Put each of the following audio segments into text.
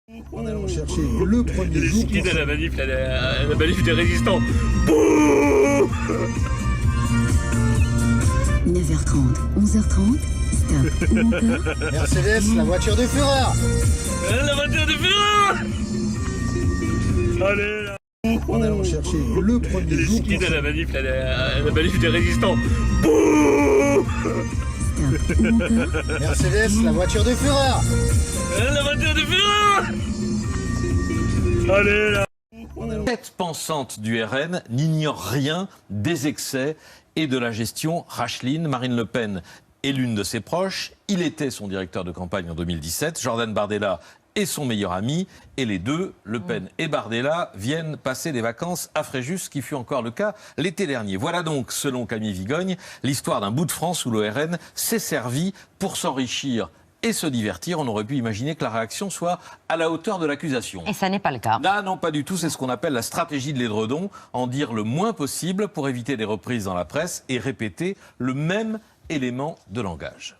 En allant chercher le premier jour. Quitte à la manif des résistants. Bouh 9h30, 11h30, stop ou encore Mercedes, la voiture de Führer. La voiture de Führer. Allez là. En allant chercher le premier jour. Quitte à la manif des résistants. Bouh stop ou encore Mercedes, la voiture de Führer. La voiture de Führer. Allez là. Tête pensante du RN n'ignore rien des excès et de la gestion Rachline. Marine Le Pen est l'une de ses proches. Il était son directeur de campagne en 2017. Jordan Bardella est son meilleur ami. Et les deux, Le Pen et Bardella, viennent passer des vacances à Fréjus, ce qui fut encore le cas l'été dernier. Voilà donc, selon Camille Vigogne, l'histoire d'un bout de France où le RN s'est servi pour s'enrichir et se divertir. On aurait pu imaginer que la réaction soit à la hauteur de l'accusation. Et ça n'est pas le cas. Là, non, pas du tout. C'est ce qu'on appelle la stratégie de l'édredon. En dire le moins possible pour éviter des reprises dans la presse et répéter le même élément de langage.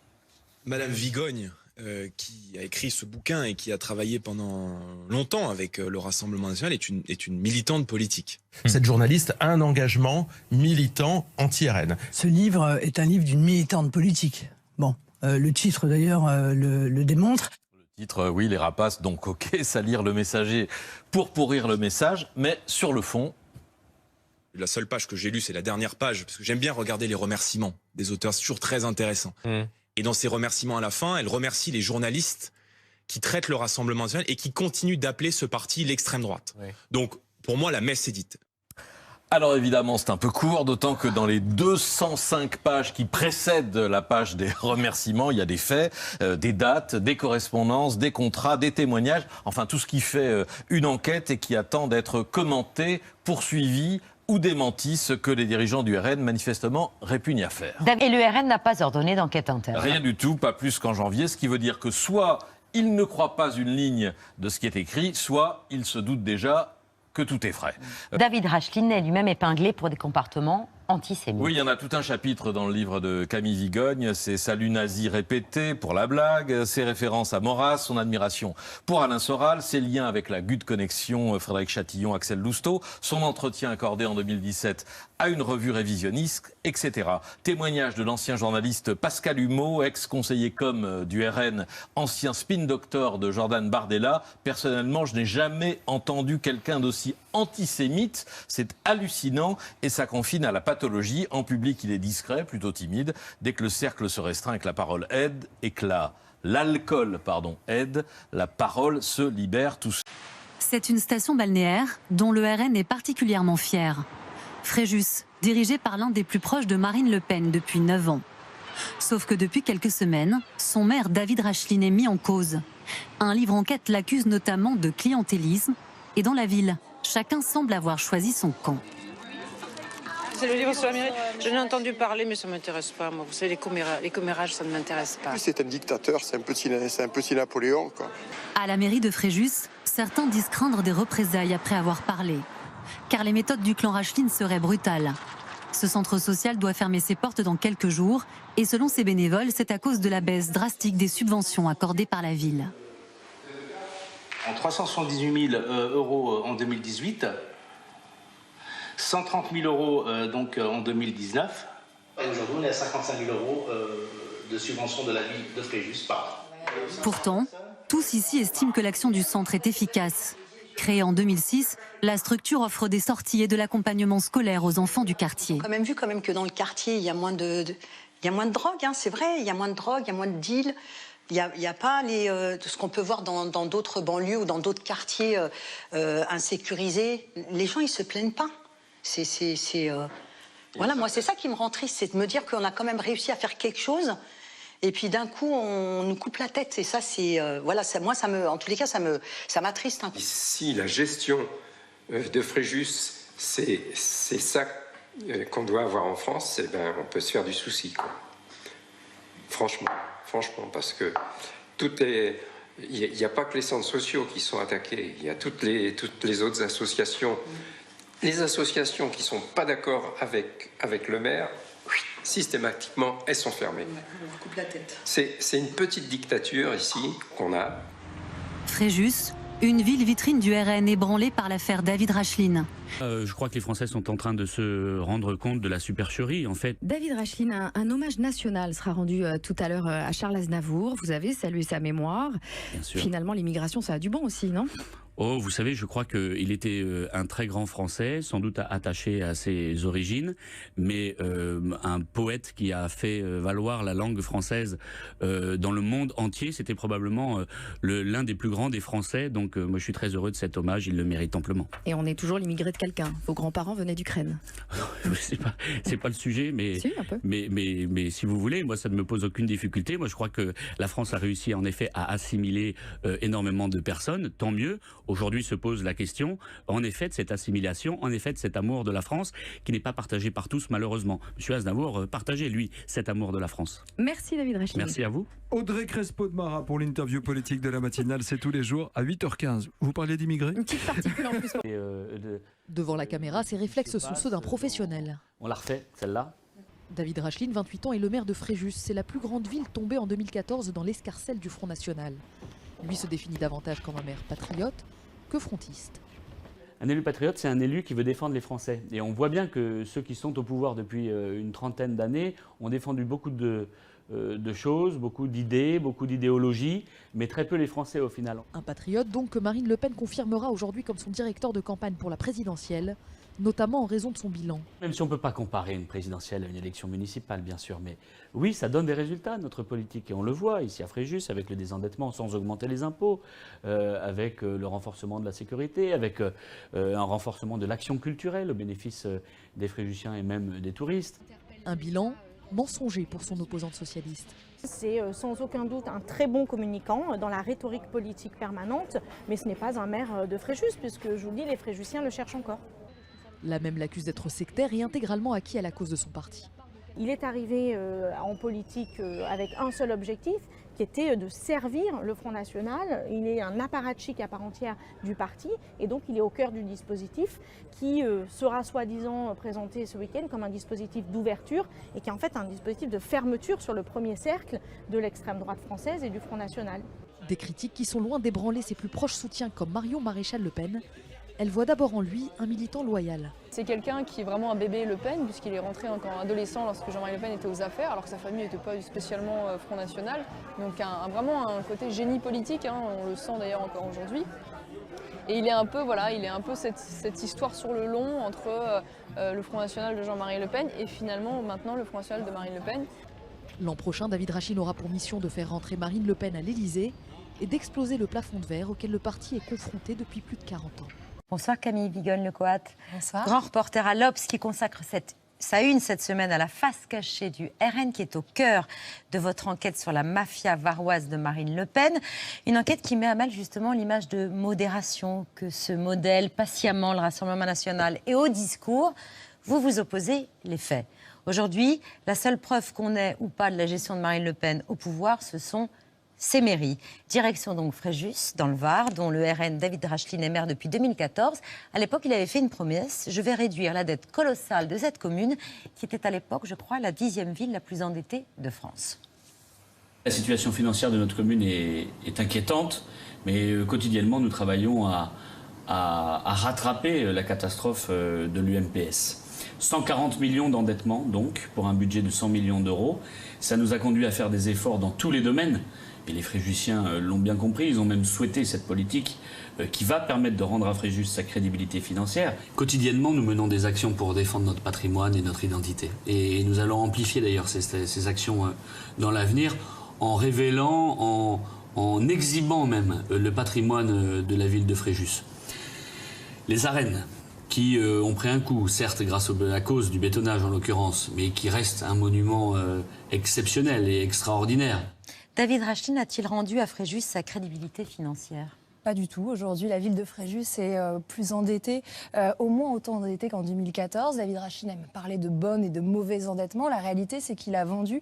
Madame Vigogne, qui a écrit ce bouquin et qui a travaillé pendant longtemps avec le Rassemblement national, est une militante politique. Cette journaliste a un engagement militant anti-RN. Ce livre est un livre d'une militante politique. Bon, le titre d'ailleurs le démontre. Le titre, oui, les rapaces, donc ok, salir le messager pour pourrir le message, mais sur le fond... La seule page que j'ai lue, c'est la dernière page, parce que j'aime bien regarder les remerciements des auteurs, c'est toujours très intéressant. Et dans ces remerciements à la fin, elle remercie les journalistes qui traitent le Rassemblement national et qui continuent d'appeler ce parti l'extrême droite. Oui. Donc, pour moi, la messe est dite. Alors évidemment, c'est un peu court, d'autant que dans les 205 pages qui précèdent la page des remerciements, il y a des faits, des dates, des correspondances, des contrats, des témoignages, enfin tout ce qui fait une enquête et qui attend d'être commenté, poursuivi ou démenti, ce que les dirigeants du RN manifestement répugnent à faire. Et le RN n'a pas ordonné d'enquête interne. Rien du tout, pas plus qu'en janvier, ce qui veut dire que soit il ne croit pas une ligne de ce qui est écrit, soit il se doute déjà que tout est frais. David Rachline est lui-même épinglé pour des comportements antisémites. Oui, il y en a tout un chapitre dans le livre de Camille Vigogne. Ses saluts nazis répétés pour la blague, ses références à Maurras, son admiration pour Alain Soral, ses liens avec la GUD Connexion, Frédéric Chatillon, Axel Lousteau, son entretien accordé en 2017 à une revue révisionniste, etc. Témoignage de l'ancien journaliste Pascal Humeau, ex-conseiller com du RN, ancien spin-doctor de Jordan Bardella. Personnellement, je n'ai jamais entendu quelqu'un d'aussi antisémite. C'est hallucinant et ça confine à la pathologie. En public, il est discret, plutôt timide. Dès que le cercle se restreint et que la parole aide et que l'alcool aide, la parole se libère tout seul. C'est une station balnéaire dont le RN est particulièrement fier. Fréjus, dirigé par l'un des plus proches de Marine Le Pen depuis 9 ans. Sauf que depuis quelques semaines, son maire David Rachline est mis en cause. Un livre enquête l'accuse notamment de clientélisme. Et dans la ville, chacun semble avoir choisi son camp. C'est le livre sur la mairie. J'en ai entendu parler, mais ça ne m'intéresse pas. Moi, vous savez, les commérages, ça ne m'intéresse pas. C'est un dictateur, c'est un petit Napoléon, quoi. À la mairie de Fréjus, certains disent craindre des représailles après avoir parlé. Car les méthodes du clan Rachline seraient brutales. Ce centre social doit fermer ses portes dans quelques jours. Et selon ses bénévoles, c'est à cause de la baisse drastique des subventions accordées par la ville. En 378 000 euros en 2018, 130 000 euros donc en 2019. Et aujourd'hui, on est à 55 000 euros de subvention de la ville de Fréjus par an. Pourtant, tous ici estiment que l'action du centre est efficace. Créée en 2006, la structure offre des sorties et de l'accompagnement scolaire aux enfants du quartier. On a quand même vu que dans le quartier, il y a moins de drogue, hein, c'est vrai. Il y a moins de drogue, il y a moins de deals. Il n'y a pas ce qu'on peut voir dans d'autres banlieues ou dans d'autres quartiers insécurisés. Les gens, ils ne se plaignent pas. Voilà, moi, c'est ça qui me rend triste, c'est de me dire qu'on a quand même réussi à faire quelque chose. Et puis d'un coup, on nous coupe la tête. Et ça, voilà, moi, en tous les cas, ça m'attriste un peu. Si la gestion de Fréjus, c'est ça qu'on doit avoir en France, eh ben, on peut se faire du souci, quoi. Franchement, parce que il n'y a pas que les centres sociaux qui sont attaqués, il y a toutes les autres associations. Les associations qui ne sont pas d'accord avec le maire, systématiquement, elles sont fermées. On vous coupe la tête. C'est une petite dictature ici qu'on a. Fréjus, Une ville vitrine du RN ébranlée par l'affaire David Racheline. Je crois que les Français sont en train de se rendre compte de la supercherie, en fait. David Racheline, un hommage national sera rendu tout à l'heure à Charles Aznavour. Vous avez salué sa mémoire. Bien sûr. Finalement, l'immigration, ça a du bon aussi, non ? Oh, vous savez, je crois qu'il était un très grand Français, sans doute attaché à ses origines, mais un poète qui a fait valoir la langue française dans le monde entier. C'était probablement l'un des plus grands des Français. Donc moi, je suis très heureux de cet hommage. Il le mérite amplement. Et on est toujours l'immigré de quelqu'un. Vos grands-parents venaient d'Ukraine. c'est pas le sujet, mais, si, un peu. mais si vous voulez, moi, ça ne me pose aucune difficulté. Moi, je crois que la France a réussi, en effet, à assimiler énormément de personnes. Tant mieux. Aujourd'hui se pose la question, en effet, de cette assimilation, en effet, de cet amour de la France, qui n'est pas partagé par tous, malheureusement. Monsieur Aznavour partageait, lui, cet amour de la France. Merci David Racheline. Merci à vous. Audrey Crespo de Mara pour l'interview politique de la matinale, c'est tous les jours à 8h15. Vous parliez d'immigrés ? Une petite particule en plus. Devant la caméra, ses réflexes sont ceux d'un professionnel. On la refait, celle-là. David Racheline, 28 ans, est le maire de Fréjus. C'est la plus grande ville tombée en 2014 dans l'escarcelle du Front National. Lui se définit davantage comme un maire patriote que frontiste. Un élu patriote, c'est un élu qui veut défendre les Français. Et on voit bien que ceux qui sont au pouvoir depuis une trentaine d'années ont défendu beaucoup de choses, beaucoup d'idées, beaucoup d'idéologies, mais très peu les Français au final. Un patriote donc que Marine Le Pen confirmera aujourd'hui comme son directeur de campagne pour la présidentielle, notamment en raison de son bilan. Même si on ne peut pas comparer une présidentielle à une élection municipale, bien sûr, mais oui, ça donne des résultats, notre politique. Et on le voit ici à Fréjus, avec le désendettement sans augmenter les impôts, avec le renforcement de la sécurité, avec un renforcement de l'action culturelle au bénéfice des Fréjusiens et même des touristes. Un bilan mensonger pour son opposante socialiste. C'est sans aucun doute un très bon communicant dans la rhétorique politique permanente, mais ce n'est pas un maire de Fréjus, puisque je vous le dis, les Fréjusiens le cherchent encore. La même l'accuse d'être sectaire et intégralement acquis à la cause de son parti. Il est arrivé en politique avec un seul objectif, qui était de servir le Front National. Il est un apparatchik à part entière du parti, et donc il est au cœur du dispositif qui sera soi-disant présenté ce week-end comme un dispositif d'ouverture, et qui est en fait un dispositif de fermeture sur le premier cercle de l'extrême droite française et du Front National. Des critiques qui sont loin d'ébranler ses plus proches soutiens comme Marion Maréchal Le Pen. Elle voit d'abord en lui un militant loyal. C'est quelqu'un qui est vraiment un bébé Le Pen, puisqu'il est rentré encore adolescent lorsque Jean-Marie Le Pen était aux affaires, alors que sa famille n'était pas spécialement Front National. Donc vraiment un côté génie politique, on le sent d'ailleurs encore aujourd'hui. Et il est un peu, cette histoire sur le long entre le Front National de Jean-Marie Le Pen et finalement maintenant le Front National de Marine Le Pen. L'an prochain, David Racheline aura pour mission de faire rentrer Marine Le Pen à l'Élysée et d'exploser le plafond de verre auquel le parti est confronté depuis plus de 40 ans. Bonsoir Camille Vigogne-Lecoat. Bonsoir. Grand reporter à l'Obs qui consacre sa une cette semaine à la face cachée du RN qui est au cœur de votre enquête sur la mafia varoise de Marine Le Pen. Une enquête qui met à mal justement l'image de modération que ce modèle patiemment le Rassemblement national et au discours. Vous vous opposez les faits. Aujourd'hui, la seule preuve qu'on ait ou pas de la gestion de Marine Le Pen au pouvoir, ce sont ses mairies. Direction donc Fréjus, dans le Var, dont le RN David Racheline est maire depuis 2014. À l'époque, il avait fait une promesse, je vais réduire la dette colossale de cette commune, qui était à l'époque, je crois, la 10e ville la plus endettée de France. La situation financière de notre commune est inquiétante, mais quotidiennement, nous travaillons à rattraper la catastrophe de l'UMPS. 140 millions d'endettement, donc, pour un budget de 100 millions d'euros. Ça nous a conduit à faire des efforts dans tous les domaines. Et les Fréjusiens l'ont bien compris, ils ont même souhaité cette politique qui va permettre de rendre à Fréjus sa crédibilité financière. Quotidiennement, nous menons des actions pour défendre notre patrimoine et notre identité. Et nous allons amplifier d'ailleurs ces actions dans l'avenir en révélant, en exhibant même le patrimoine de la ville de Fréjus. Les arènes qui ont pris un coup, certes grâce à cause du bétonnage en l'occurrence, mais qui restent un monument exceptionnel et extraordinaire. David Racheline a-t-il rendu à Fréjus sa crédibilité financière ? Pas du tout. Aujourd'hui, la ville de Fréjus est plus endettée, au moins autant endettée qu'en 2014. David Racheline aime parler de bons et de mauvais endettements. La réalité, c'est qu'il a vendu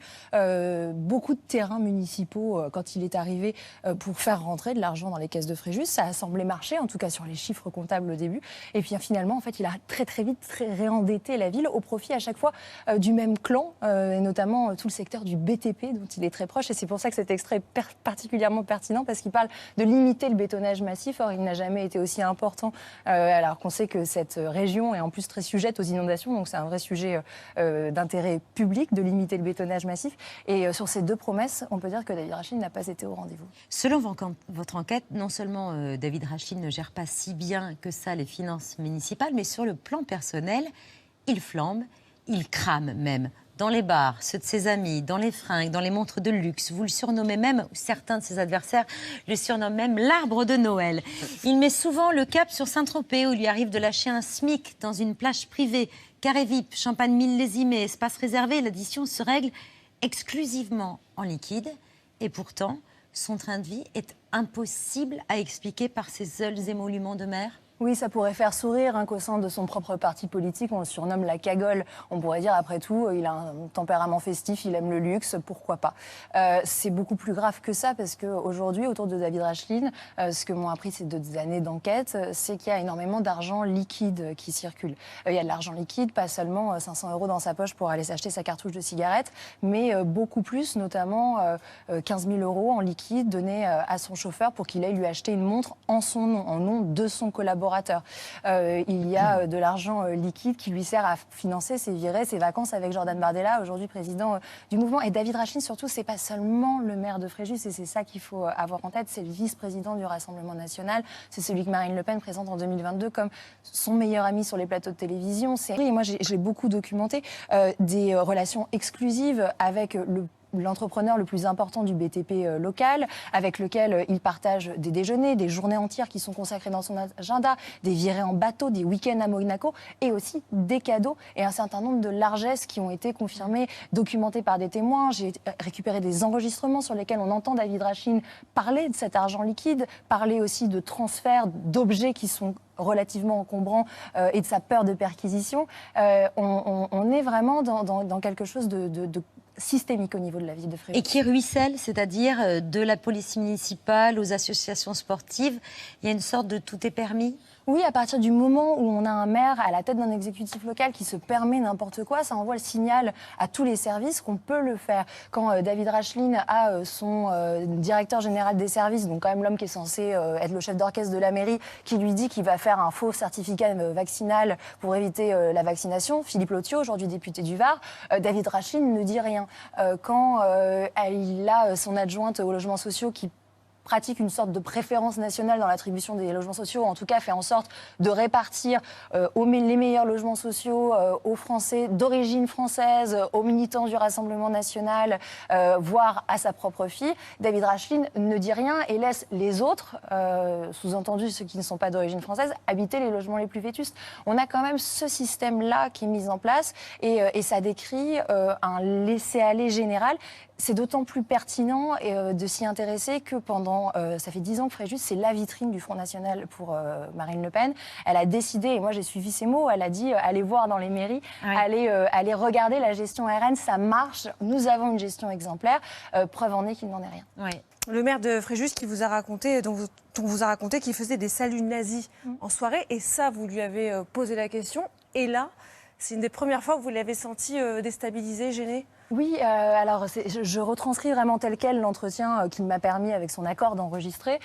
beaucoup de terrains municipaux quand il est arrivé pour faire rentrer de l'argent dans les caisses de Fréjus. Ça a semblé marcher, en tout cas sur les chiffres comptables au début. Et puis finalement, en fait, il a très vite réendetté la ville au profit à chaque fois du même clan, et notamment tout le secteur du BTP dont il est très proche. Et c'est pour ça que cet extrait est particulièrement pertinent parce qu'il parle de limiter le bétonnage bétonnage massif. Or, il n'a jamais été aussi important, alors qu'on sait que cette région est en plus très sujette aux inondations. Donc, c'est un vrai sujet d'intérêt public de limiter le bétonnage massif. Et sur ces 2 promesses, on peut dire que David Rachlin n'a pas été au rendez-vous. Selon votre enquête, non seulement David Rachlin ne gère pas si bien que ça les finances municipales, mais sur le plan personnel, il flambe, il crame même. Dans les bars, ceux de ses amis, dans les fringues, dans les montres de luxe. Vous le surnommez même, certains de ses adversaires le surnomment même l'arbre de Noël. Il met souvent le cap sur Saint-Tropez où il lui arrive de lâcher un SMIC dans une plage privée, carré VIP, champagne millésimé, espace réservé. L'addition se règle exclusivement en liquide. Et pourtant, son train de vie est impossible à expliquer par ses seuls émoluments de mer. Oui, ça pourrait faire sourire qu'au sein de son propre parti politique, on le surnomme la cagole. On pourrait dire, après tout, il a un tempérament festif, il aime le luxe, pourquoi pas. C'est beaucoup plus grave que ça, parce qu'aujourd'hui, autour de David Rachlin, ce que m'ont appris ces 2 années d'enquête, c'est qu'il y a énormément d'argent liquide qui circule. Il y a de l'argent liquide, pas seulement 500 € dans sa poche pour aller s'acheter sa cartouche de cigarette, mais beaucoup plus, notamment 15 000 € en liquide donnés à son chauffeur pour qu'il aille lui acheter une montre en son nom, en nom de son collaborateur. Il y a de l'argent liquide qui lui sert à financer ses virées, ses vacances avec Jordan Bardella, aujourd'hui président du mouvement. Et David Rachlin, surtout, c'est pas seulement le maire de Fréjus, et c'est ça qu'il faut avoir en tête, c'est le vice-président du Rassemblement national. C'est celui que Marine Le Pen présente en 2022 comme son meilleur ami sur les plateaux de télévision. Et moi, j'ai beaucoup documenté des relations exclusives avec l'entrepreneur le plus important du BTP local, avec lequel il partage des déjeuners, des journées entières qui sont consacrées dans son agenda, des virées en bateau, des week-ends à Monaco, et aussi des cadeaux et un certain nombre de largesses qui ont été confirmées, documentées par des témoins. J'ai récupéré des enregistrements sur lesquels on entend David Rachlin parler de cet argent liquide, parler aussi de transferts d'objets qui sont relativement encombrants et de sa peur de perquisition. On est vraiment dans quelque chose de systémique au niveau de la ville de Fréjus. Et qui ruisselle, c'est-à-dire de la police municipale aux associations sportives. Il y a une sorte de tout est permis. Oui, à partir du moment où on a un maire à la tête d'un exécutif local qui se permet n'importe quoi, ça envoie le signal à tous les services qu'on peut le faire. Quand David Rachlin a son directeur général des services, donc quand même l'homme qui est censé être le chef d'orchestre de la mairie, qui lui dit qu'il va faire un faux certificat vaccinal pour éviter la vaccination, Philippe Lothiau, aujourd'hui député du Var, David Rachlin ne dit rien. Quand il a son adjointe aux logements sociaux qui pratique une sorte de préférence nationale dans l'attribution des logements sociaux, en tout cas fait en sorte de répartir les meilleurs logements sociaux aux Français d'origine française, aux militants du Rassemblement national, voire à sa propre fille. David Rachlin ne dit rien et laisse les autres, sous-entendu ceux qui ne sont pas d'origine française, habiter les logements les plus vétustes. On a quand même ce système-là qui est mis en place et ça décrit un laisser-aller général. C'est d'autant plus pertinent de s'y intéresser que pendant, ça fait 10 ans que Fréjus, c'est la vitrine du Front National pour Marine Le Pen. Elle a décidé, et moi j'ai suivi ses mots, elle a dit allez voir dans les mairies, allez regarder la gestion RN, ça marche, nous avons une gestion exemplaire, preuve en est qu'il n'en est rien. Oui. Le maire de Fréjus qui vous a raconté, dont on vous a raconté qu'il faisait des saluts nazis en soirée, et ça vous lui avez posé la question, et là, c'est une des premières fois que vous l'avez senti déstabilisé, gêné ? Oui, alors je retranscris vraiment tel quel l'entretien qu'il m'a permis avec son accord d'enregistrer.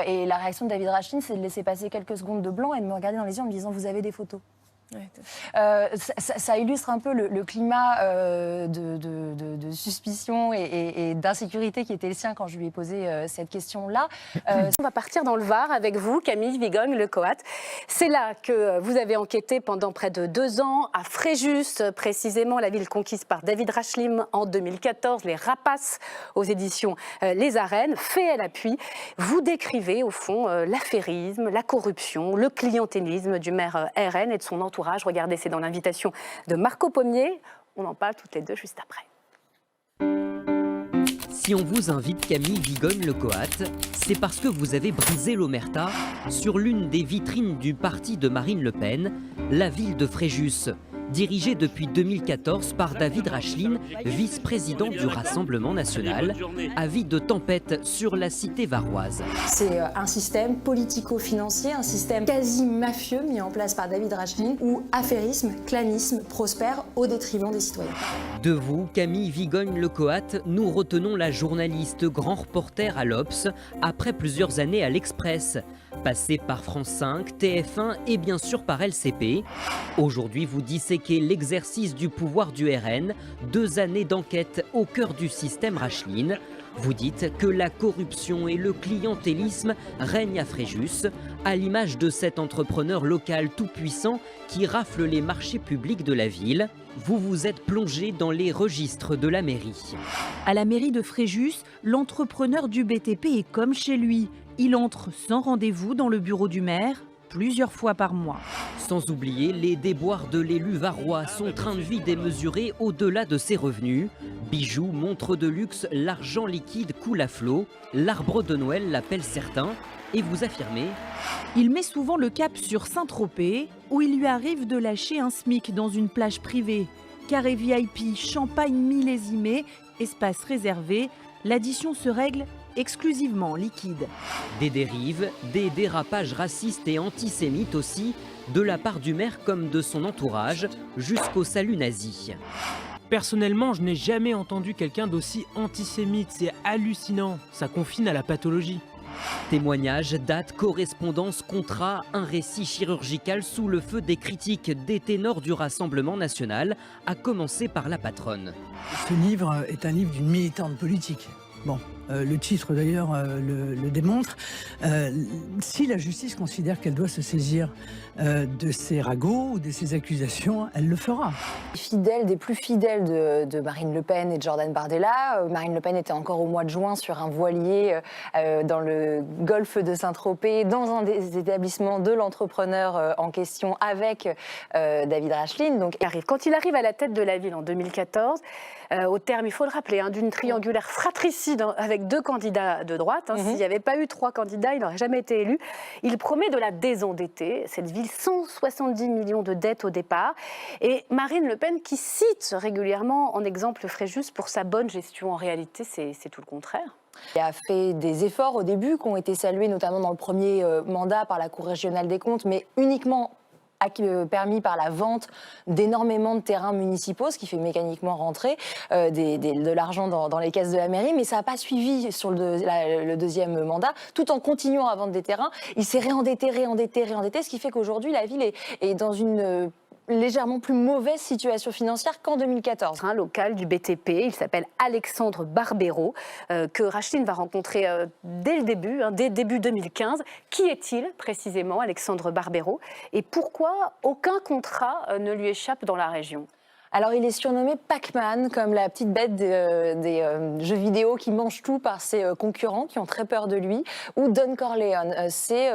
Et la réaction de David Rachlin, c'est de laisser passer quelques secondes de blanc et de me regarder dans les yeux en me disant « vous avez des photos ». Ça illustre un peu le climat de suspicion et d'insécurité qui était le sien quand je lui ai posé cette question-là. On va partir dans le Var avec vous, Camille Vigogne-Lecoat. C'est là que vous avez enquêté pendant près de 2 ans, à Fréjus, précisément la ville conquise par David Rachlin en 2014, Les Rapaces aux éditions Les Arènes. Fait à l'appui, vous décrivez au fond l'affairisme, la corruption, le clientélisme du maire RN et de son entourage. Regardez, c'est dans l'invitation de Marco Pommier. On en parle toutes les deux juste après. Si on vous invite Camille Vigogne-Lecoat, c'est parce que vous avez brisé l'omerta sur l'une des vitrines du parti de Marine Le Pen, la ville de Fréjus. dirigé depuis 2014 par David Racheline, vice-président du Rassemblement national. Avis de tempête sur la cité varoise. C'est un système politico-financier, un système quasi mafieux mis en place par David Racheline, où affairisme, clanisme prospèrent au détriment des citoyens. De vous, Camille Vigogne-Lecoat, nous retenons la journaliste grand reporter à l'Obs, après plusieurs années à l'Express. Passé par France 5, TF1 et bien sûr par LCP. Aujourd'hui, vous disséquez l'exercice du pouvoir du RN, 2 années d'enquête au cœur du système Racheline. Vous dites que la corruption et le clientélisme règnent à Fréjus, à l'image de cet entrepreneur local tout-puissant qui rafle les marchés publics de la ville. Vous vous êtes plongé dans les registres de la mairie. À la mairie de Fréjus, l'entrepreneur du BTP est comme chez lui. Il entre sans rendez-vous dans le bureau du maire, plusieurs fois par mois. Sans oublier les déboires de l'élu varois, son train de vie démesuré au-delà de ses revenus. Bijoux, montres de luxe, l'argent liquide coule à flot. L'arbre de Noël l'appelle certains. Et vous affirmez: il met souvent le cap sur Saint-Tropez, où il lui arrive de lâcher un SMIC dans une plage privée. Carré VIP, champagne millésimé, espace réservé, l'addition se règle exclusivement liquide. Des dérives, des dérapages racistes et antisémites aussi, de la part du maire comme de son entourage, jusqu'au salut nazi. Personnellement, je n'ai jamais entendu quelqu'un d'aussi antisémite, c'est hallucinant, ça confine à la pathologie. Témoignages, dates, correspondances, contrats, un récit chirurgical sous le feu des critiques des ténors du Rassemblement national, à commencer par la patronne. Ce livre est un livre d'une militante politique. Bon, le titre d'ailleurs le démontre. Si la justice considère qu'elle doit se saisir de ces ragots ou de ces accusations, elle le fera. Fidèle des plus fidèles de Marine Le Pen et de Jordan Bardella. Marine Le Pen était encore au mois de juin sur un voilier dans le golfe de Saint-Tropez, dans un des établissements de l'entrepreneur en question avec David Racheline. Donc, quand il arrive à la tête de la ville en 2014, au terme, il faut le rappeler, d'une triangulaire fratricide avec 2 candidats de droite. S'il n'y avait pas eu 3 candidats, il n'aurait jamais été élu. Il promet de la désendetter. Cette ville, 170 millions de dettes au départ. Et Marine Le Pen qui cite régulièrement en exemple Fréjus pour sa bonne gestion. En réalité, c'est tout le contraire. Il a fait des efforts au début qui ont été salués notamment dans le premier mandat par la Cour régionale des comptes, mais uniquement permis par la vente d'énormément de terrains municipaux, ce qui fait mécaniquement rentrer de l'argent dans les caisses de la mairie, mais ça n'a pas suivi sur le deuxième mandat. Tout en continuant à vendre des terrains, il s'est réendetté, ce qui fait qu'aujourd'hui la ville est dans une légèrement plus mauvaise situation financière qu'en 2014. Un local du BTP, il s'appelle Alexandre Barbero, que Racheline va rencontrer dès le début, dès début 2015. Qui est-il précisément, Alexandre Barbero, et pourquoi aucun contrat ne lui échappe dans la région ? Alors, il est surnommé Pac-Man, comme la petite bête des jeux vidéo qui mange tout par ses concurrents qui ont très peur de lui, ou Don Corleone. C'est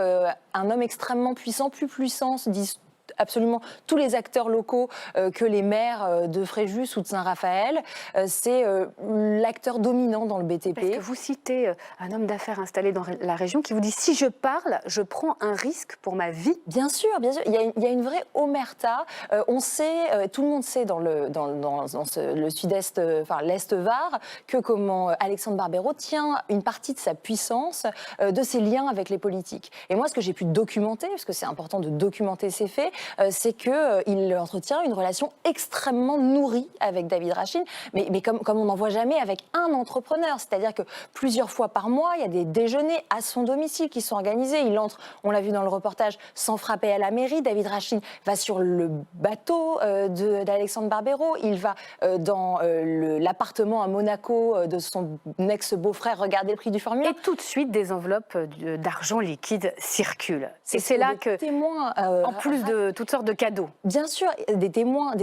un homme extrêmement puissant, plus puissant, disent absolument tous les acteurs locaux que les maires de Fréjus ou de Saint-Raphaël. C'est l'acteur dominant dans le BTP. Parce que vous citez un homme d'affaires installé dans la région qui vous dit « si je parle, je prends un risque pour ma vie ». Bien sûr, bien sûr. Il y a une vraie omerta. On sait, tout le monde sait dans le sud-est, enfin l'est Var, que comment Alexandre Barbero tient une partie de sa puissance, de ses liens avec les politiques. Et moi, ce que j'ai pu documenter, parce que c'est important de documenter ces faits, c'est qu'il entretient une relation extrêmement nourrie avec David Racheline, mais comme on n'en voit jamais avec un entrepreneur. C'est-à-dire que plusieurs fois par mois, il y a des déjeuners à son domicile qui sont organisés. Il entre, on l'a vu dans le reportage, sans frapper à la mairie. David Racheline va sur le bateau d'Alexandre Barbero. Il va dans l'appartement à Monaco de son ex-beau-frère regarder le prix du formulaire. Et tout de suite, des enveloppes d'argent liquide circulent. Et c'est là que, témoins, en plus de toutes sortes de cadeaux. Bien sûr, des témoins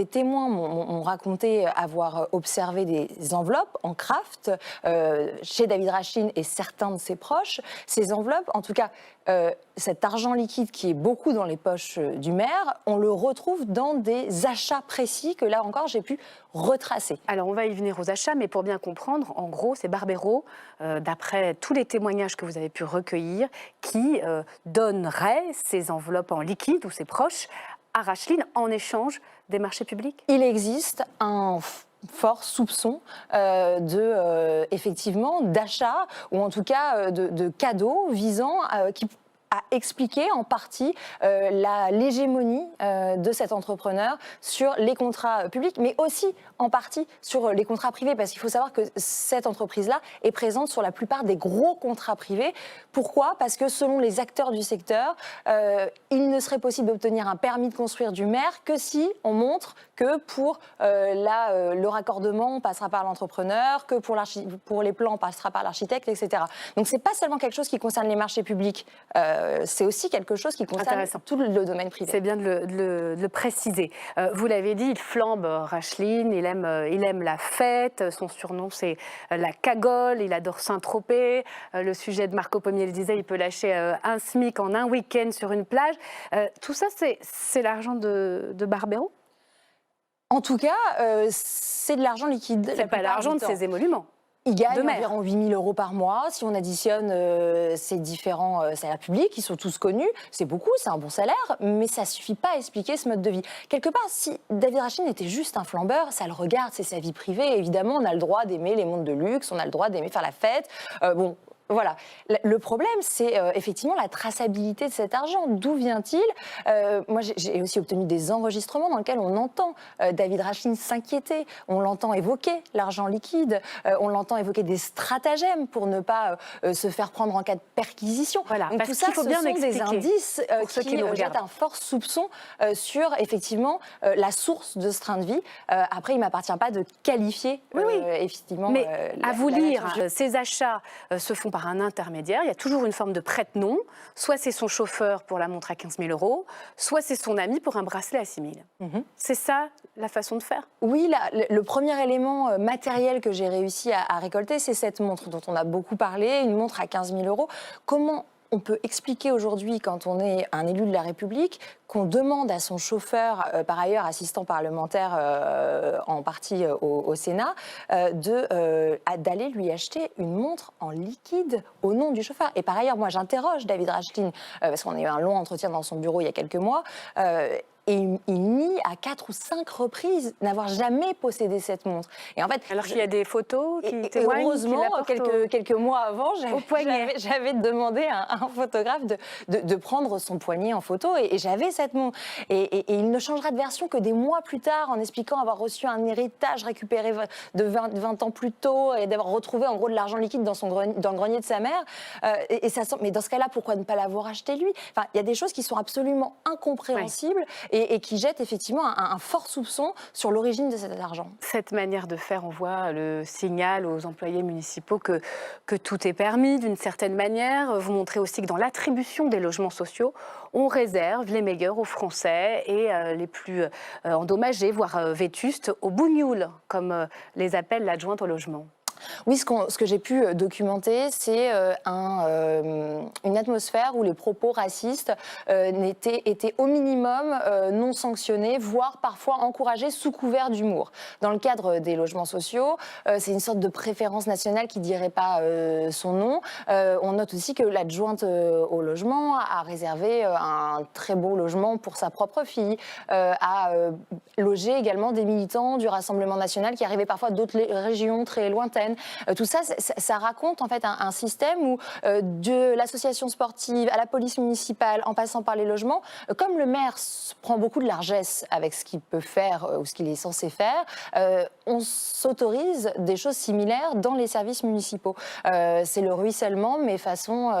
m'ont raconté avoir observé des enveloppes en craft chez David Racheline et certains de ses proches. Ces enveloppes, en tout cas, cet argent liquide qui est beaucoup dans les poches du maire, on le retrouve dans des achats précis que là encore j'ai pu retracer. Alors on va y venir aux achats, mais pour bien comprendre, en gros c'est Barbero, d'après tous les témoignages que vous avez pu recueillir, qui donnerait ces enveloppes en liquide ou ses proches à Racheline en échange des marchés publics? Il existe un fort soupçon effectivement d'achat ou en tout cas de cadeaux visant qui a expliqué en partie l'hégémonie de cet entrepreneur sur les contrats publics, mais aussi en partie sur les contrats privés, parce qu'il faut savoir que cette entreprise-là est présente sur la plupart des gros contrats privés. Pourquoi ? Parce que selon les acteurs du secteur, il ne serait possible d'obtenir un permis de construire du maire que si on montre que pour le raccordement, on passera par l'entrepreneur, que pour les plans, on passera par l'architecte, etc. Donc c'est pas seulement quelque chose qui concerne les marchés publics, c'est aussi quelque chose qui concerne tout le domaine privé. C'est bien de le préciser. Vous l'avez dit, il flambe Racheline, il aime la fête, son surnom c'est la cagole, il adore Saint-Tropez. Le sujet de Marco Pommier le disait, il peut lâcher un SMIC en un week-end sur une plage. Tout ça, c'est l'argent de Barbero ? En tout cas, c'est de l'argent liquide. C'est pas l'argent de ses émoluments. Il gagne environ 8 000 € par mois. Si on additionne ces différents salaires publics, qui sont tous connus, c'est beaucoup, c'est un bon salaire, mais ça ne suffit pas à expliquer ce mode de vie. Quelque part, si David Racheline était juste un flambeur, ça le regarde, c'est sa vie privée. Évidemment, on a le droit d'aimer les mondes de luxe, on a le droit d'aimer faire la fête. Voilà. Le problème, c'est effectivement la traçabilité de cet argent. D'où vient-il ? Moi, j'ai aussi obtenu des enregistrements dans lesquels on entend David Racheline s'inquiéter, on l'entend évoquer l'argent liquide, on l'entend évoquer des stratagèmes pour ne pas se faire prendre en cas de perquisition. Voilà, donc tout ça, ce sont des indices qui jettent un fort soupçon sur effectivement la source de ce train de vie. Après, il ne m'appartient pas de qualifier effectivement. Mais à vous lire, ces achats se font par un intermédiaire, il y a toujours une forme de prête-nom, soit c'est son chauffeur pour la montre à 15 000 €, soit c'est son ami pour un bracelet à 6 000. C'est ça la façon de faire ? Oui, le premier élément matériel que j'ai réussi à récolter, c'est cette montre dont on a beaucoup parlé, une montre à 15 000 €. Comment on peut expliquer aujourd'hui, quand on est un élu de la République, qu'on demande à son chauffeur, par ailleurs assistant parlementaire en partie au Sénat, d'aller lui acheter une montre en liquide au nom du chauffeur. Et par ailleurs, moi j'interroge David Racheline, parce qu'on a eu un long entretien dans son bureau il y a quelques mois, et il nie à 4 ou 5 reprises n'avoir jamais possédé cette montre. Et en fait, alors qu'il y a des photos qui témoignent. Heureusement, quelques mois avant, j'avais demandé à un photographe de prendre son poignet en photo, et j'avais cette montre. Et il ne changera de version que des mois plus tard, en expliquant avoir reçu un héritage récupéré de 20 ans plus tôt, et d'avoir retrouvé en gros de l'argent liquide dans le grenier de sa mère. Mais dans ce cas-là, pourquoi ne pas l'avoir acheté lui ? Enfin, il y a des choses qui sont absolument incompréhensibles. Et qui jette effectivement un fort soupçon sur l'origine de cet argent. Cette manière de faire envoie le signal aux employés municipaux que tout est permis d'une certaine manière. Vous montrez aussi que dans l'attribution des logements sociaux, on réserve les meilleurs aux Français et les plus endommagés, voire vétustes, aux bougnoule, comme les appelle l'adjointe au logement. Oui, ce que j'ai pu documenter, c'est une atmosphère où les propos racistes étaient au minimum non sanctionnés, voire parfois encouragés sous couvert d'humour. Dans le cadre des logements sociaux, c'est une sorte de préférence nationale qui ne dirait pas son nom. On note aussi que l'adjointe au logement a réservé un très beau logement pour sa propre fille, a logé également des militants du Rassemblement national qui arrivaient parfois d'autres régions très lointaines. Tout ça, ça raconte en fait un système où de l'association sportive à la police municipale, en passant par les logements, comme le maire prend beaucoup de largesse avec ce qu'il peut faire ou ce qu'il est censé faire, on s'autorise des choses similaires dans les services municipaux. C'est le ruissellement, mais façon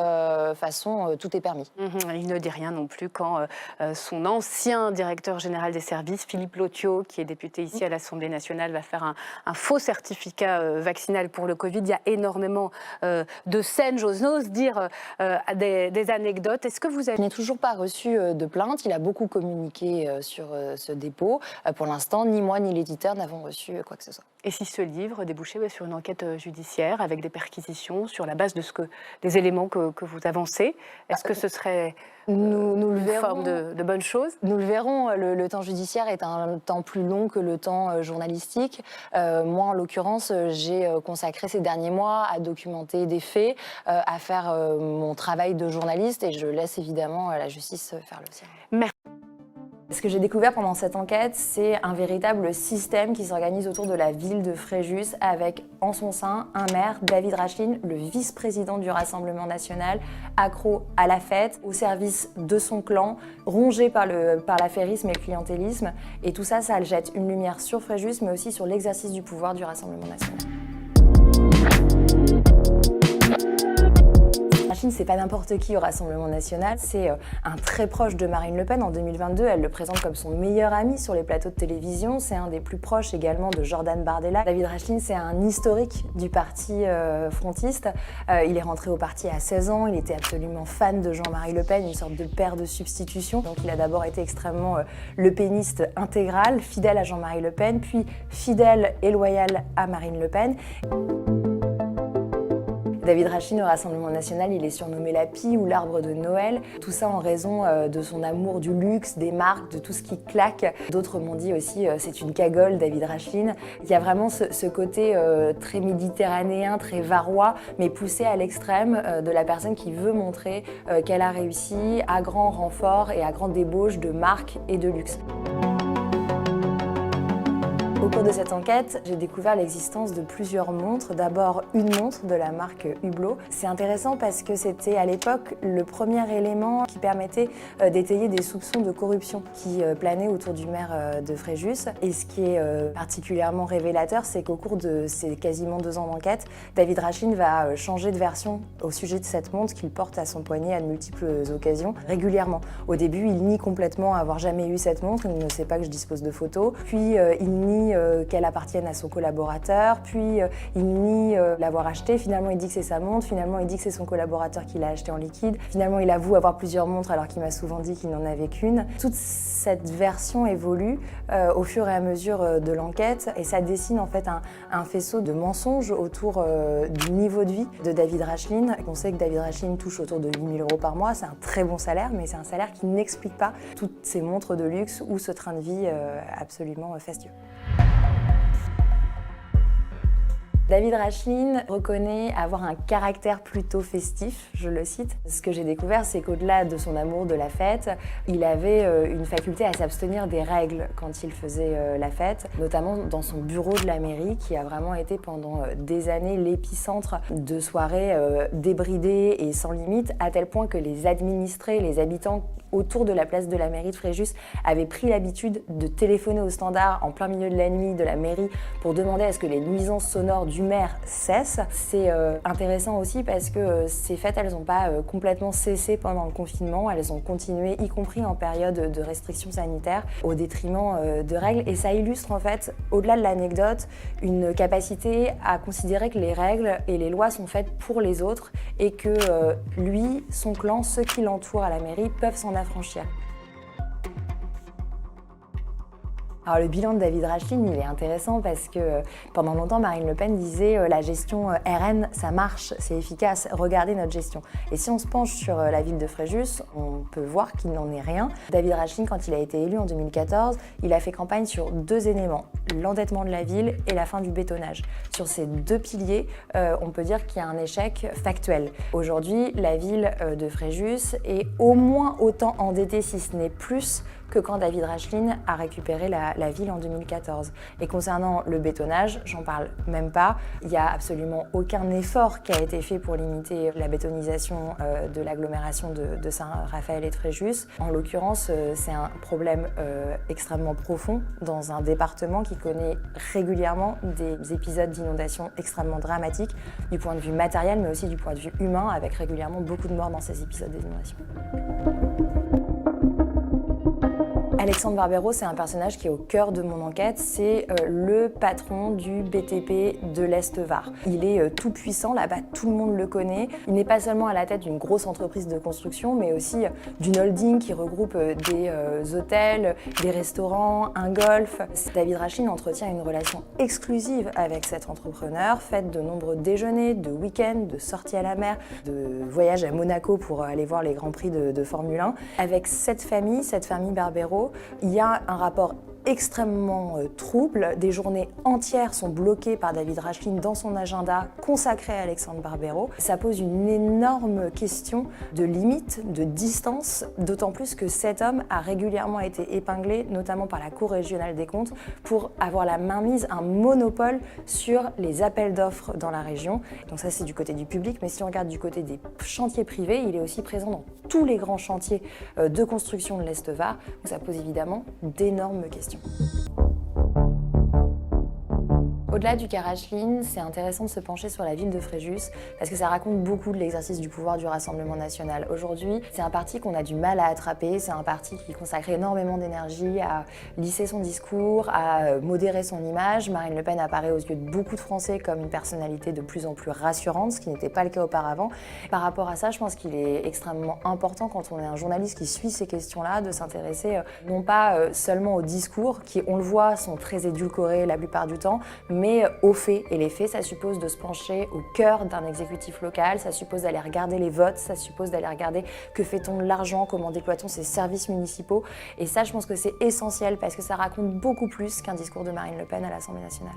tout est permis. Il ne dit rien non plus quand son ancien directeur général des services, Philippe Lotio, qui est député ici à l'Assemblée nationale, va faire un faux certificat vaccinal pour le Covid. Il y a énormément de scènes, j'ose dire, des anecdotes. Est-ce que vous avez... Il n'a toujours pas reçu de plainte. Il a beaucoup communiqué sur ce dépôt. Pour l'instant, ni moi ni l'éditeur n'avons reçu quoi que ce soit. Et si ce livre débouchait sur une enquête judiciaire avec des perquisitions sur la base des éléments que vous avancez, est-ce que ce serait une forme de bonne chose ? Nous le verrons. Le temps judiciaire est un temps plus long que le temps journalistique. Moi, en l'occurrence, j'ai consacré ces derniers mois à documenter des faits, à faire mon travail de journaliste, et je laisse évidemment la justice faire le sien. Merci. Ce que j'ai découvert pendant cette enquête, c'est un véritable système qui s'organise autour de la ville de Fréjus avec en son sein un maire, David Racheline, le vice-président du Rassemblement national, accro à la fête, au service de son clan, rongé par l'affairisme et le clientélisme. Et tout ça, ça jette une lumière sur Fréjus, mais aussi sur l'exercice du pouvoir du Rassemblement national. Racheline, c'est pas n'importe qui au Rassemblement national, c'est un très proche de Marine Le Pen. En 2022, elle le présente comme son meilleur ami sur les plateaux de télévision. C'est un des plus proches également de Jordan Bardella. David Racheline, c'est un historique du parti frontiste. Il est rentré au parti à 16 ans, il était absolument fan de Jean-Marie Le Pen, une sorte de père de substitution. Donc il a d'abord été extrêmement lepéniste intégral, fidèle à Jean-Marie Le Pen, puis fidèle et loyal à Marine Le Pen. David Racheline au Rassemblement national, il est surnommé la pie ou l'arbre de Noël. Tout ça en raison de son amour du luxe, des marques, de tout ce qui claque. D'autres m'ont dit aussi c'est une cagole, David Racheline. Il y a vraiment ce côté très méditerranéen, très varois, mais poussé à l'extrême de la personne qui veut montrer qu'elle a réussi à grand renfort et à grande débauche de marques et de luxe. Au cours de cette enquête, j'ai découvert l'existence de plusieurs montres. D'abord, une montre de la marque Hublot. C'est intéressant parce que c'était à l'époque le premier élément qui permettait d'étayer des soupçons de corruption qui planaient autour du maire de Fréjus. Et ce qui est particulièrement révélateur, c'est qu'au cours de ces quasiment 2 ans d'enquête, David Racheline va changer de version au sujet de cette montre qu'il porte à son poignet à de multiples occasions, régulièrement. Au début, il nie complètement avoir jamais eu cette montre, il ne sait pas que je dispose de photos. Puis il nie qu'elle appartienne à son collaborateur, puis il nie l'avoir achetée, finalement il dit que c'est sa montre, finalement il dit que c'est son collaborateur qui l'a achetée en liquide, finalement il avoue avoir plusieurs montres alors qu'il m'a souvent dit qu'il n'en avait qu'une. Toute cette version évolue au fur et à mesure de l'enquête et ça dessine en fait un faisceau de mensonges autour du niveau de vie de David Racheline. On sait que David Racheline touche autour de 8 000 € par mois, c'est un très bon salaire, mais c'est un salaire qui n'explique pas toutes ces montres de luxe ou ce train de vie absolument fastueux. David Racheline reconnaît avoir un caractère plutôt festif, je le cite. Ce que j'ai découvert, c'est qu'au-delà de son amour de la fête, il avait une faculté à s'abstenir des règles quand il faisait la fête, notamment dans son bureau de la mairie, qui a vraiment été pendant des années l'épicentre de soirées débridées et sans limite, à tel point que les administrés, les habitants autour de la place de la mairie de Fréjus avaient pris l'habitude de téléphoner au standard en plein milieu de la nuit de la mairie pour demander à ce que les nuisances sonores du maire cessent. C'est intéressant aussi parce que ces fêtes, elles n'ont pas complètement cessé pendant le confinement, elles ont continué, y compris en période de restrictions sanitaires, au détriment de règles. Et ça illustre en fait, au-delà de l'anecdote, une capacité à considérer que les règles et les lois sont faites pour les autres et que lui, son clan, ceux qui l'entourent à la mairie peuvent s'en affranchir. Alors le bilan de David Racheline, il est intéressant parce que pendant longtemps, Marine Le Pen disait la gestion RN, ça marche, c'est efficace, regardez notre gestion. Et si on se penche sur la ville de Fréjus, on peut voir qu'il n'en est rien. David Racheline, quand il a été élu en 2014, il a fait campagne sur 2 éléments, l'endettement de la ville et la fin du bétonnage. Sur ces 2 piliers, on peut dire qu'il y a un échec factuel. Aujourd'hui, la ville de Fréjus est au moins autant endettée, si ce n'est plus, que quand David Racheline a récupéré la ville en 2014. Et concernant le bétonnage, j'en parle même pas. Il n'y a absolument aucun effort qui a été fait pour limiter la bétonisation de l'agglomération de Saint-Raphaël et de Fréjus. En l'occurrence, c'est un problème extrêmement profond dans un département qui connaît régulièrement des épisodes d'inondation extrêmement dramatiques du point de vue matériel, mais aussi du point de vue humain, avec régulièrement beaucoup de morts dans ces épisodes d'inondation. Alexandre Barbero, c'est un personnage qui est au cœur de mon enquête. C'est le patron du BTP de l'Est-Var. Il est tout puissant, là-bas tout le monde le connaît. Il n'est pas seulement à la tête d'une grosse entreprise de construction, mais aussi d'une holding qui regroupe des hôtels, des restaurants, un golf. David Racheline entretient une relation exclusive avec cet entrepreneur, faite de nombreux déjeuners, de week-ends, de sorties à la mer, de voyages à Monaco pour aller voir les grands prix de Formule 1. Avec cette famille Barbero, il y a un rapport extrêmement trouble. Des journées entières sont bloquées par David Rachlin dans son agenda consacré à Alexandre Barbero. Ça pose une énorme question de limite, de distance, d'autant plus que cet homme a régulièrement été épinglé, notamment par la Cour régionale des comptes, pour avoir la mainmise, un monopole sur les appels d'offres dans la région. Donc ça, c'est du côté du public, mais si on regarde du côté des chantiers privés, il est aussi présent dans tous les grands chantiers de construction de l'Est-Var. Donc ça pose évidemment d'énormes questions. Au-delà du cas Rachlin, c'est intéressant de se pencher sur la ville de Fréjus parce que ça raconte beaucoup de l'exercice du pouvoir du Rassemblement national. Aujourd'hui, c'est un parti qu'on a du mal à attraper, c'est un parti qui consacre énormément d'énergie à lisser son discours, à modérer son image. Marine Le Pen apparaît aux yeux de beaucoup de Français comme une personnalité de plus en plus rassurante, ce qui n'était pas le cas auparavant. Par rapport à ça, je pense qu'il est extrêmement important quand on est un journaliste qui suit ces questions-là, de s'intéresser non pas seulement aux discours, qui, on le voit, sont très édulcorés la plupart du temps, mais aux faits. Et les faits, ça suppose de se pencher au cœur d'un exécutif local, ça suppose d'aller regarder les votes, ça suppose d'aller regarder que fait-on de l'argent, comment déploie-t-on ces services municipaux. Et ça, je pense que c'est essentiel parce que ça raconte beaucoup plus qu'un discours de Marine Le Pen à l'Assemblée nationale.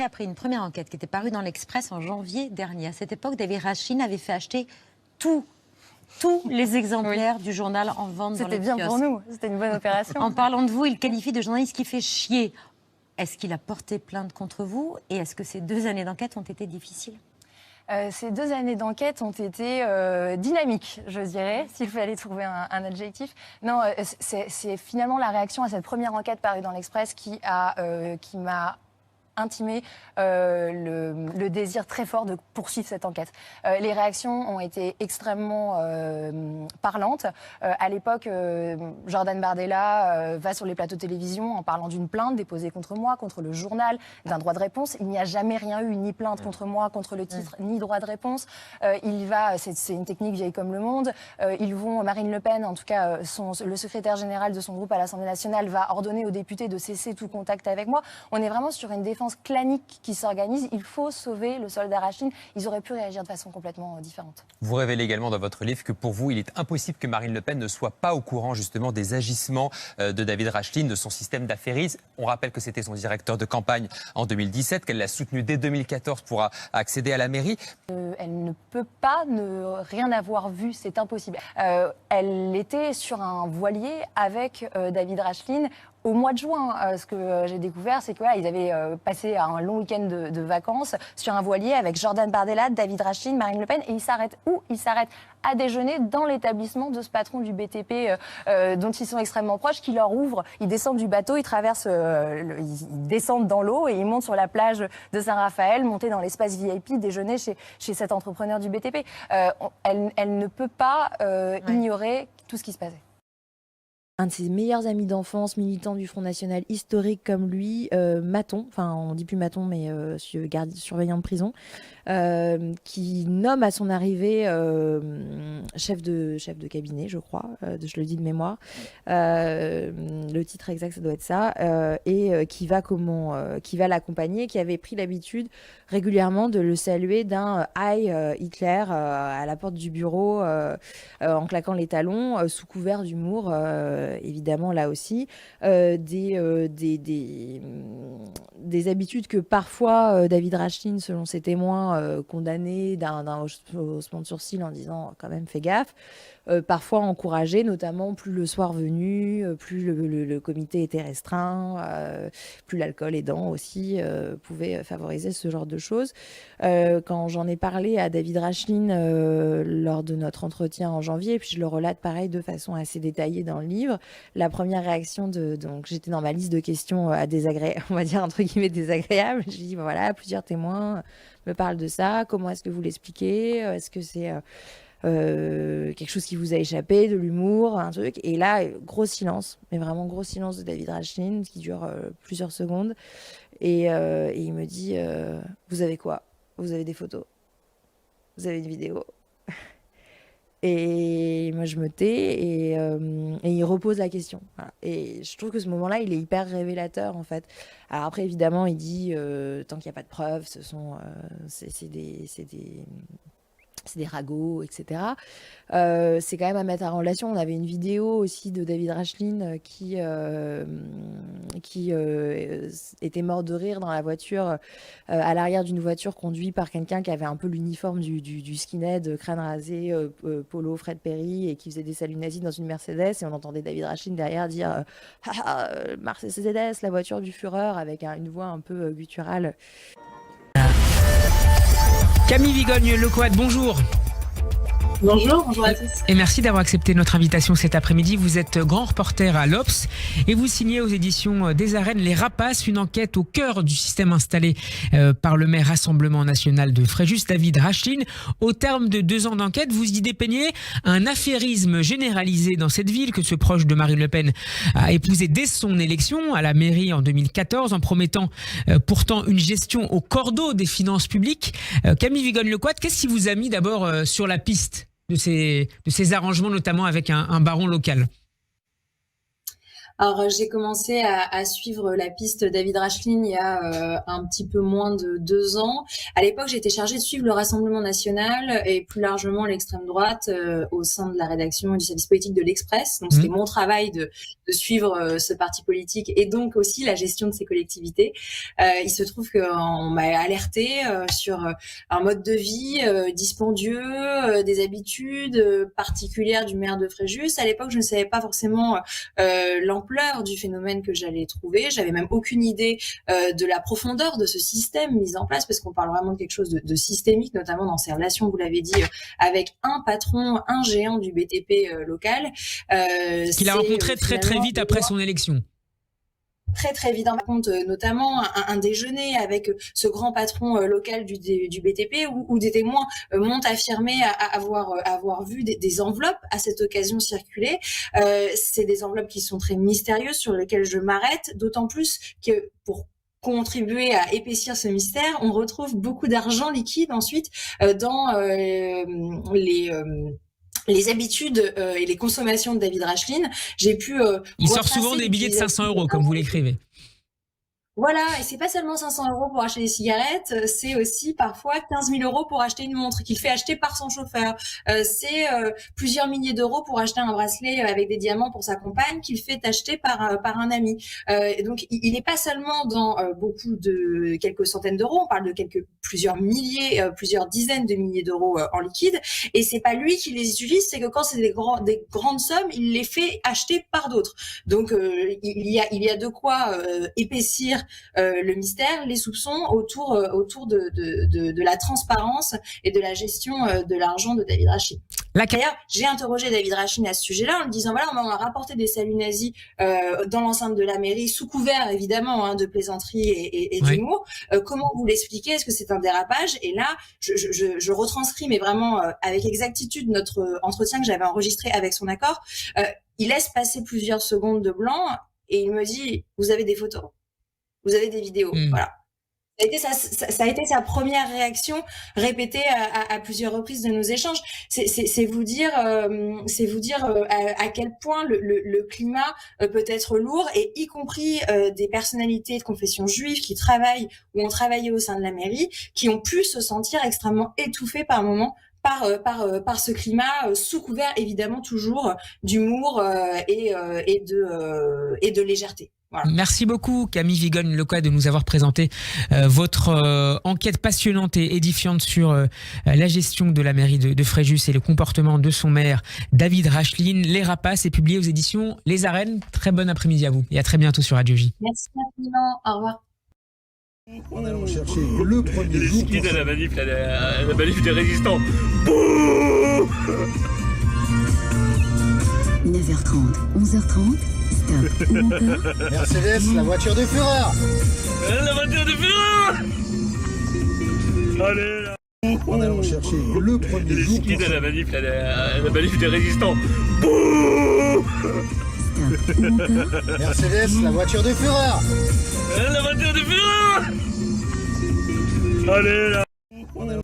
Après une première enquête qui était parue dans l'Express en janvier dernier, à cette époque, David Rachlin avait fait acheter tous les exemplaires du journal en vente dans les kiosques. C'était bien pour nous, c'était une bonne opération. En parlant de vous, il qualifie de journaliste qui fait chier. Est-ce qu'il a porté plainte contre vous et est-ce que ces 2 années d'enquête ont été difficiles ? Ces 2 années d'enquête ont été dynamiques, je dirais, s'il fallait trouver un adjectif. Non, c'est finalement la réaction à cette première enquête parue dans l'Express qui m'a intimé le désir très fort de poursuivre cette enquête. Les réactions ont été extrêmement parlantes. À l'époque, Jordan Bardella va sur les plateaux de télévision en parlant d'une plainte déposée contre moi, contre le journal, d'un droit de réponse. Il n'y a jamais rien eu, ni plainte contre moi, contre le titre, ni droit de réponse. C'est une technique vieille comme le monde. Marine Le Pen, en tout cas, le secrétaire général de son groupe à l'Assemblée nationale, va ordonner aux députés de cesser tout contact avec moi. On est vraiment sur une défense clanique qui s'organise. Il faut sauver le soldat Rachlin. Ils auraient pu réagir de façon complètement différente. Vous révélez également dans votre livre que pour vous, il est impossible que Marine Le Pen ne soit pas au courant justement des agissements de David Rachlin, de son système d'affairisme. On rappelle que c'était son directeur de campagne en 2017, qu'elle l'a soutenu dès 2014 pour accéder à la mairie. Elle ne peut pas ne rien avoir vu, c'est impossible. Elle était sur un voilier avec David Rachlin au mois de juin. Ce que j'ai découvert, c'est qu'ils avaient passé un long week-end de vacances sur un voilier avec Jordan Bardella, David Rachlin, Marine Le Pen, et ils s'arrêtent où ? Ils s'arrêtent à déjeuner dans l'établissement de ce patron du BTP dont ils sont extrêmement proches, qui leur ouvre. Ils descendent du bateau, ils traversent, ils descendent dans l'eau et ils montent sur la plage de Saint-Raphaël, monter dans l'espace VIP, déjeuner chez cet entrepreneur du BTP. Elle ne peut pas ignorer tout ce qui se passait. Un de ses meilleurs amis d'enfance, militant du Front National historique comme lui, Maton, enfin on dit plus Maton mais surveillant de prison, qui nomme à son arrivée chef de cabinet, je crois, je le dis de mémoire, le titre exact ça doit être ça, et qui va l'accompagner, qui avait pris l'habitude régulièrement de le saluer d'un Heil Hitler à la porte du bureau en claquant les talons, sous couvert d'humour. Évidemment là aussi, des habitudes que parfois David Rachlin, selon ses témoins, condamné d'un haussement de sourcil en disant quand même fais gaffe, parfois encouragé, notamment plus le soir venu, plus le comité était restreint, plus l'alcool aidant aussi pouvait favoriser ce genre de choses. Quand j'en ai parlé à David Rachlin lors de notre entretien en janvier, et puis je le relate pareil de façon assez détaillée dans le livre, la première réaction donc j'étais dans ma liste de questions on va dire entre guillemets désagréables, j'ai dit voilà, plusieurs témoins me parlent de ça, comment est-ce que vous l'expliquez, est-ce que c'est quelque chose qui vous a échappé, de l'humour, un truc. Et là, gros silence, mais vraiment gros silence de David Rachlin qui dure plusieurs secondes. Et il me dit vous avez quoi ? Vous avez des photos ? Vous avez une vidéo ? Et moi, je me tais et il repose la question. Voilà. Et je trouve que ce moment-là, il est hyper révélateur, en fait. Alors après, évidemment, il dit tant qu'il n'y a pas de preuves, c'est des ragots, etc. C'est quand même à mettre en relation. On avait une vidéo aussi de David Racheline qui était mort de rire dans la voiture, à l'arrière d'une voiture conduite par quelqu'un qui avait un peu l'uniforme du skinhead, crâne rasé, polo Fred Perry, et qui faisait des saluts nazis dans une Mercedes, et on entendait David Racheline derrière dire Mercedes, la voiture du Führer, avec une voix un peu gutturale. Camille Vigogne, le Coat, bonjour. Bonjour à tous. Et merci d'avoir accepté notre invitation cet après-midi. Vous êtes grand reporter à l'Obs et vous signez aux éditions des Arènes Les Rapaces, une enquête au cœur du système installé par le maire Rassemblement National de Fréjus, David Racheline. Au terme de 2 ans d'enquête, vous y dépeignez un affairisme généralisé dans cette ville que ce proche de Marine Le Pen a épousé dès son élection à la mairie en 2014, en promettant pourtant une gestion au cordeau des finances publiques. Camille Vigogne-Lecoat, qu'est-ce qui vous a mis d'abord sur la piste de ces arrangements, notamment avec un baron local? Alors, j'ai commencé à suivre la piste David Racheline il y a un petit peu moins de 2 ans. À l'époque, j'étais chargée de suivre le Rassemblement National et plus largement l'extrême droite au sein de la rédaction du service politique de l'Express. Donc, c'était mon travail de suivre ce parti politique et donc aussi la gestion de ces collectivités. Il se trouve qu'on m'a alerté sur un mode de vie dispendieux, des habitudes particulières du maire de Fréjus. À l'époque, je ne savais pas forcément l'ampleur du phénomène que j'allais trouver. J'avais même aucune idée de la profondeur de ce système mis en place, parce qu'on parle vraiment de quelque chose de systémique, notamment dans ces relations, vous l'avez dit, avec un patron, un géant du BTP local. Qu'il a rencontré très vite après son élection. Très vite, par contre, notamment un déjeuner avec ce grand patron local du BTP où des témoins m'ont affirmé avoir vu des enveloppes à cette occasion circuler. C'est des enveloppes qui sont très mystérieuses, sur lesquelles je m'arrête, d'autant plus que pour contribuer à épaissir ce mystère, on retrouve beaucoup d'argent liquide ensuite dans les habitudes et les consommations de David Racheline. J'ai pu il sort souvent des billets de 500 €, comme vous l'écrivez. Voilà, et c'est pas seulement 500 € pour acheter des cigarettes, c'est aussi parfois 15 000 € pour acheter une montre qu'il fait acheter par son chauffeur. C'est plusieurs milliers d'euros pour acheter un bracelet avec des diamants pour sa compagne qu'il fait acheter par un ami. Donc il n'est pas seulement dans quelques centaines d'euros, on parle de plusieurs milliers, plusieurs dizaines de milliers d'euros en liquide. Et c'est pas lui qui les utilise, c'est que quand c'est des grandes sommes, il les fait acheter par d'autres. Donc il y a de quoi épaissir le mystère, les soupçons autour de la transparence et de la gestion de l'argent de David Racheline. D'ailleurs, j'ai interrogé David Racheline à ce sujet-là en lui disant voilà, on a rapporté des saluts nazis dans l'enceinte de la mairie, sous couvert évidemment de plaisanterie et d'humour. Comment vous l'expliquez? Est-ce que c'est un dérapage? Et là, je retranscris, mais vraiment avec exactitude, notre entretien que j'avais enregistré avec son accord. Il laisse passer plusieurs secondes de blanc et il me dit vous avez des photos? Vous avez des vidéos, voilà. Ça a été sa première réaction, répétée à plusieurs reprises de nos échanges. C'est vous dire à quel point le climat peut être lourd, et y compris des personnalités de confession juive qui travaillent ou ont travaillé au sein de la mairie, qui ont pu se sentir extrêmement étouffés par moments par ce climat, sous couvert évidemment toujours d'humour et de légèreté. Voilà. Merci beaucoup Camille Vigogne-Lecoat de nous avoir présenté votre enquête passionnante et édifiante sur la gestion de la mairie de Fréjus et le comportement de son maire David Racheline. Les Rapaces est publié aux éditions Les Arènes. Très bon après-midi à vous et à très bientôt sur Radio J. Merci infiniment, au revoir. On allait chercher le premier jour. Qui de la manif des résistants. 9h30, 11h30. Stop. Mercedes, la voiture de Führer. La voiture de Führer. Allez là. On allait chercher le premier jour. Qui de la manif des résistants. Stop. Mercedes, la voiture de Führer. La voiture de Führer. Allez là.